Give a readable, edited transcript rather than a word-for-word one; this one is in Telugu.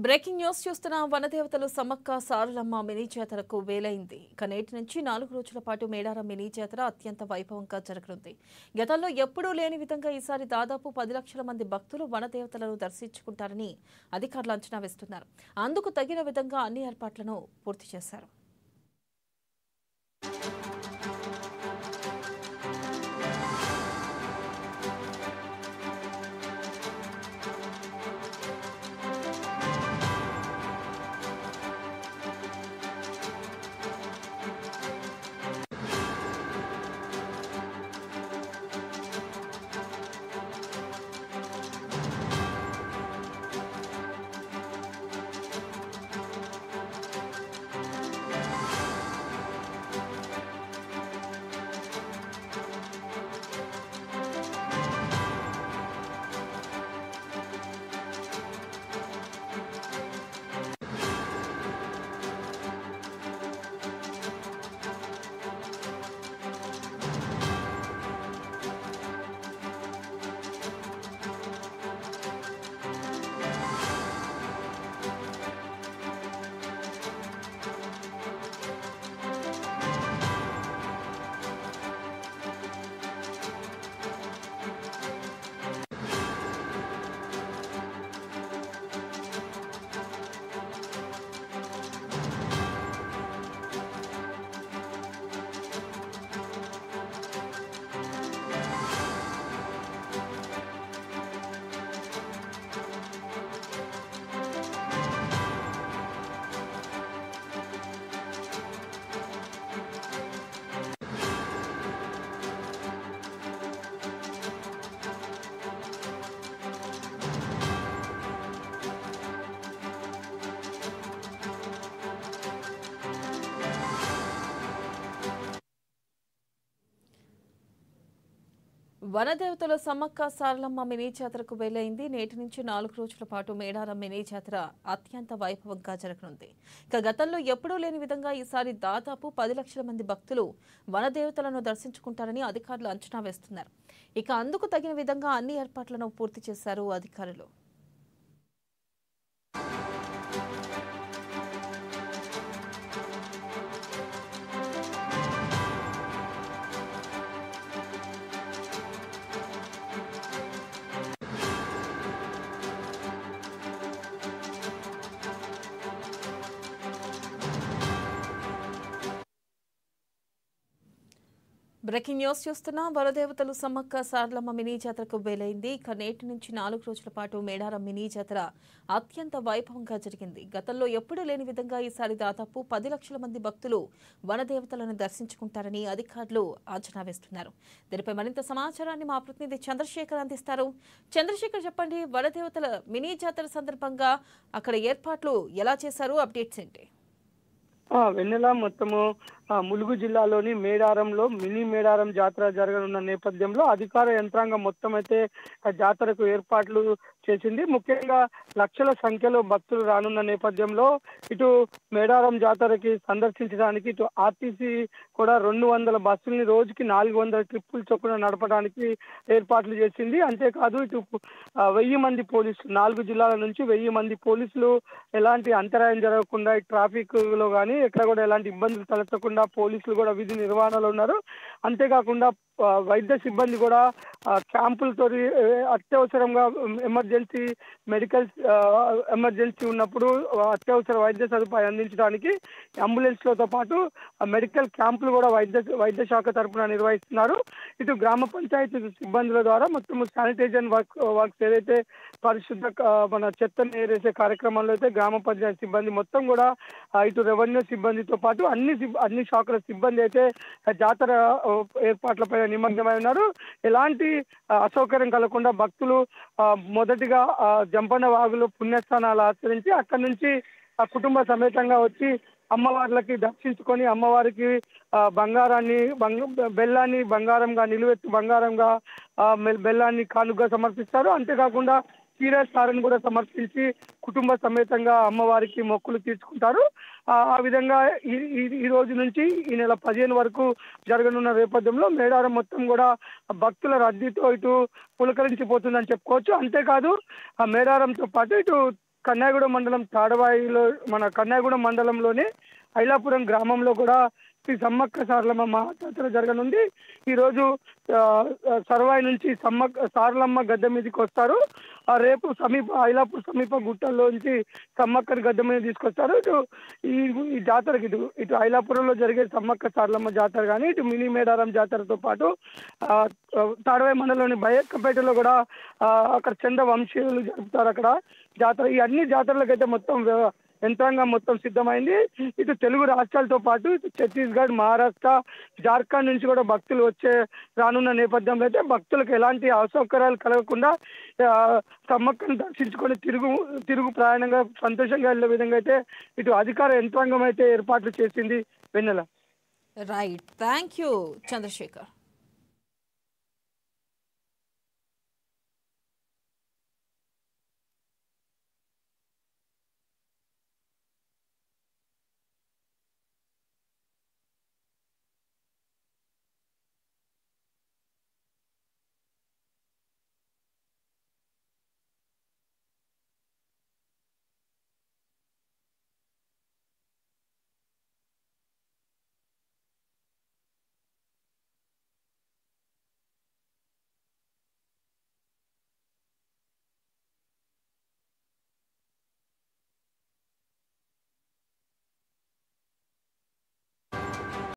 బ్రేకింగ్ న్యూస్ చూస్తున్న వనదేవతలు సమ్మక్క సారలమ్మ మినీ జాతరకు వేలైంది. ఇక నేటి నుంచి 4 రోజుల పాటు మేడారం మినీ జాతర అత్యంత వైభవంగా జరగనుంది. గతంలో ఎప్పుడూ లేని విధంగా ఈసారి దాదాపు 10 లక్షల మంది భక్తులు వనదేవతలను దర్శించుకుంటారని అధికారులు అంచనా వేస్తున్నారు. అందుకు తగిన విధంగా అన్ని ఏర్పాట్లను పూర్తి చేశారు. వనదేవతల సమ్మక్క సారలమ్మ మినీ జాతరకు వేలైంది. నేటి నుంచి 4 రోజుల పాటు మేడారం మినీ జాతర అత్యంత వైభవంగా జరగనుంది. ఇక గతంలో ఎప్పుడూ లేని విధంగా ఈసారి దాదాపు 10 లక్షల మంది భక్తులు వనదేవతలను దర్శించుకుంటారని అధికారులు అంచనా వేస్తున్నారు. ఇక అందుకు తగిన విధంగా అన్ని ఏర్పాట్లను పూర్తి చేశారు అధికారులు. బ్రేకింగ్ న్యూస్ చూస్తున్నా వనదేవతలు సమ్మక్క సారలమ్మ మినీ జాతరకు వేలైంది. ఇక నేటి నుంచి 4 రోజుల పాటు మేడారం మినీ జాతర అత్యంత వైభవంగా జరిగింది. గతంలో ఎప్పుడూ లేని విధంగా ఈసారి దాదాపు 10 లక్షల మంది భక్తులు వనదేవతలను దర్శించుకుంటారని అధికారులు అంచనా వేస్తున్నారు. దీనిపై మరింత సమాచారాన్ని మా ప్రతినిధి చంద్రశేఖర్ అందిస్తారు. చంద్రశేఖర్, చెప్పండి, వనదేవతల మినీ జాతర సందర్భంగా అక్కడ ఏర్పాట్లు ఎలా చేశారు? అప్డేట్స్ ఏంటి? వెన్నెల మొత్తము ములుగు జిల్లాలోని మేడారంలో మినీ మేడారం జాతర జరగనున్న నేపథ్యంలో అధికార యంత్రాంగం మొత్తం అయితే జాతరకు ఏర్పాట్లు చేసింది. ముఖ్యంగా లక్షల సంఖ్యలో భక్తులు రానున్న నేపథ్యంలో ఇటు మేడారం జాతరకి సందర్శించడానికి ఇటు ఆర్టీసీ కూడా 200 బస్సుల్ని రోజుకి 400 ట్రిప్పులు చొప్పున నడపడానికి ఏర్పాట్లు చేసింది. అంతేకాదు ఇటు 1000 మంది పోలీసులు, 4 జిల్లాల నుంచి 1000 మంది పోలీసులు ఎలాంటి అంతరాయం జరగకుండా ట్రాఫిక్ లో కానీ ఎక్కడ కూడా ఎలాంటి ఇబ్బందులు తలెత్తకుండా పోలీసులు కూడా విధి నిర్వహణలో ఉన్నారు. అంతేకాకుండా వైద్య సిబ్బంది కూడా క్యాంపులతో అత్యవసరంగా ఎమర్జెన్సీ మెడికల్ ఎమర్జెన్సీ ఉన్నప్పుడు అత్యవసర వైద్య సదుపాయం అందించడానికి అంబులెన్స్లతో పాటు మెడికల్ క్యాంపులు కూడా వైద్య శాఖ తరఫున నిర్వహిస్తున్నారు. ఇటు గ్రామ పంచాయతీ సిబ్బందుల ద్వారా మొత్తం శానిటైజేషన్ వర్క్స్ ఏదైతే పరిశుద్ధ మన చెత్తను ఏరేసే కార్యక్రమంలో అయితే గ్రామ పంచాయతీ సిబ్బంది మొత్తం కూడా ఇటు రెవెన్యూ సిబ్బందితో పాటు అన్ని శాఖల సిబ్బంది అయితే జాతర ఏర్పాట్లపై నిమగ్నమై ఉన్నారు. ఎలాంటి అసౌకర్యం కలగకుండా భక్తులు మొదటిగా జంపన్న వాగులో పుణ్యస్థానాలు ఆచరించి అక్కడి నుంచి కుటుంబ సమేతంగా వచ్చి అమ్మవార్లకి దర్శించుకొని అమ్మవారికి బెల్లాన్ని బంగారంగా నిలువెత్తు బంగారంగా బెల్లాన్ని కానుకగా సమర్పిస్తారు. అంతేకాకుండా క్షీరసారని కూడా సమర్పించి కుటుంబ సమేతంగా అమ్మవారికి మొక్కులు తీర్చుకుంటారు. ఆ విధంగా ఈ రోజు నుంచి ఈ నెల 15 వరకు జరగనున్న నేపథ్యంలో మేడారం మొత్తం కూడా భక్తుల రద్దీతో ఇటు పులకరించిపోతుందని చెప్పుకోవచ్చు. అంతేకాదు ఆ మేడారంతో పాటు ఇటు కన్యాగూడెం మండలం తాడవాయిలో మన కన్యాగూడెం మండలంలోని ఐలాపురం గ్రామంలో కూడా శ్రీ సమ్మక్క సారలమ్మ మహాజాతర జరగనుంది. ఈరోజు సర్వాయి నుంచి సారలమ్మ గద్దె మీదకి వస్తారు. రేపు ఐలాపూర్ సమీప గుట్టల్లోంచి సమ్మక్కని గద్దె మీద తీసుకొస్తారు. ఈ జాతరకి ఇటు ఐలాపురంలో జరిగే సమ్మక్క సారలమ్మ జాతర కానీ ఇటు మినీ మేడారం జాతరతో పాటు తాడవాయి మండలంలోని బయక్కపేటలో కూడా అక్కడ చంద వంశీయులు జరుపుతారు అక్కడ జాతర. ఈ అన్ని జాతరలకైతే మొత్తం యంత్రాంగం మొత్తం సిద్ధమైంది. ఇటు తెలుగు రాష్ట్రాలతో పాటు ఇటు ఛత్తీస్గఢ్, మహారాష్ట్ర, జార్ఖండ్ నుంచి కూడా భక్తులు రానున్న నేపథ్యంలో అయితే భక్తులకు ఎలాంటి అసౌకర్యాలు కలగకుండా సమ్మక్కను దర్శించుకొని తిరుగు ప్రయాణంగా సంతోషంగా వెళ్ళే విధంగా అయితే ఇటు అధికార యంత్రాంగం అయితే ఏర్పాట్లు చేసింది Vennela. Right, thank you Chandrasekhar.